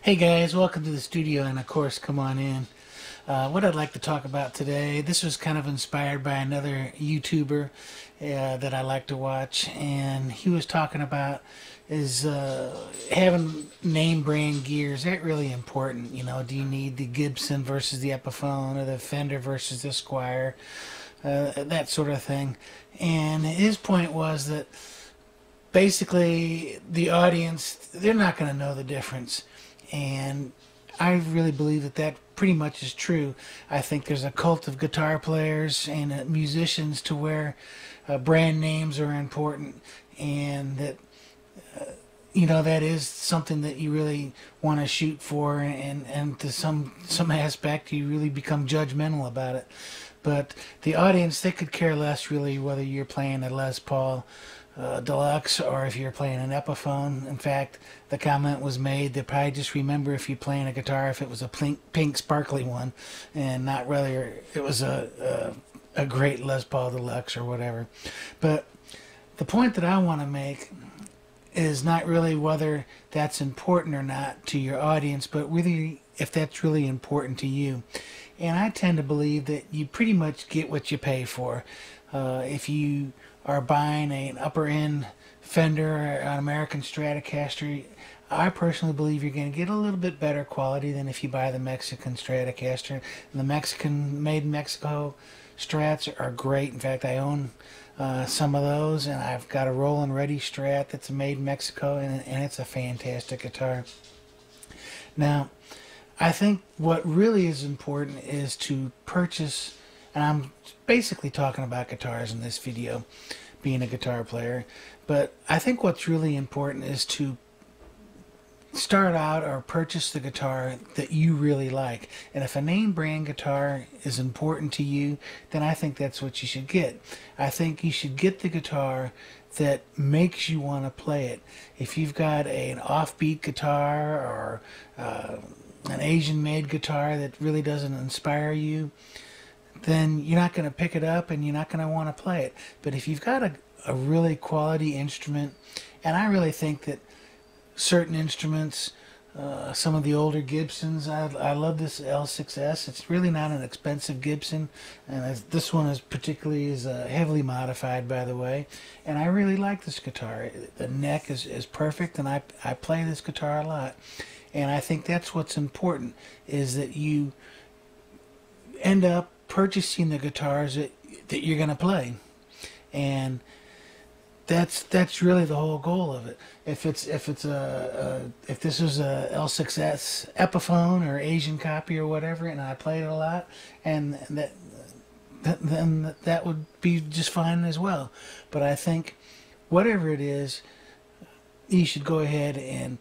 Hey guys, welcome to the studio, and of course, come on in. What I'd like to talk about today, this was kind of inspired by another YouTuber that I like to watch, and he was talking about is having name brand gear. Is that really important? You know, do you need the Gibson versus the Epiphone, or the Fender versus the Squire, that sort of thing. And his point was that basically the audience, they're not going to know the difference. And I really believe that that pretty much is true. I think there's a cult of guitar players and musicians to where brand names are important, and that that is something that you really want to shoot for, and to some aspect you really become judgmental about it. But the audience, they could care less really whether you're playing a Les Paul Deluxe or if you're playing an Epiphone. In fact, the comment was made, they probably just remember if you're playing a guitar if it was a pink sparkly one, and not whether it was a great Les Paul Deluxe or whatever. But the point that I want to make is not really whether that's important or not to your audience, but really if that's really important to you. And I tend to believe that you pretty much get what you pay for. If you are buying an upper end Fender or an American Stratocaster, I personally believe you're going to get a little bit better quality than if you buy the Mexican Stratocaster. And the Mexican made in Mexico Strats are great. In fact, I own some of those, and I've got a Roland Ready Strat that's made in Mexico, and it's a fantastic guitar. Now, I think what really is important is to purchase, and I'm basically talking about guitars in this video, being a guitar player, but I think what's really important is to start out or purchase the guitar that you really like. And if a name brand guitar is important to you, then I think that's what you should get. I think you should get the guitar that makes you want to play it. If you've got an offbeat guitar or an Asian made guitar that really doesn't inspire you, then you're not going to pick it up and you're not going to want to play it. But if you've got a really quality instrument, and I really think that certain instruments, some of the older Gibsons, I love this L6S. It's really not an expensive Gibson, and this one is particularly heavily modified, by the way, and I really like this guitar. The neck is perfect, and I play this guitar a lot, and I think that's what's important, is that you end up purchasing the guitars that you're going to play. And that's really the whole goal of it. If this was a L6S Epiphone or Asian copy or whatever, and I played it a lot, and then that would be just fine as well. But I think whatever it is, you should go ahead and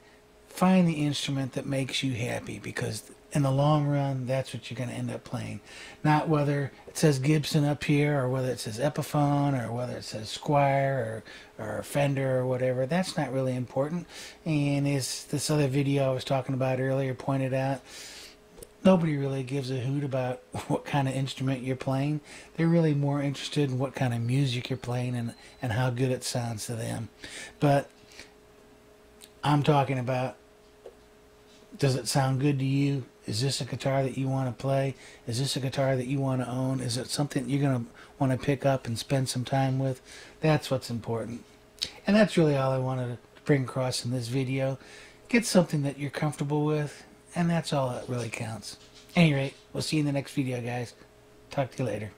find the instrument that makes you happy, because in the long run, that's what you're going to end up playing. Not whether it says Gibson up here, or whether it says Epiphone, or whether it says Squire or Fender or whatever. That's not really important. And as this other video I was talking about earlier pointed out, nobody really gives a hoot about what kind of instrument you're playing. They're really more interested in what kind of music you're playing and how good it sounds to them. But I'm talking about, does it sound good to you? Is this a guitar that you want to play? Is this a guitar that you want to own? Is it something you're going to want to pick up and spend some time with? That's what's important. And that's really all I wanted to bring across in this video. Get something that you're comfortable with, and that's all that really counts. At any rate, we'll see you in the next video, guys. Talk to you later.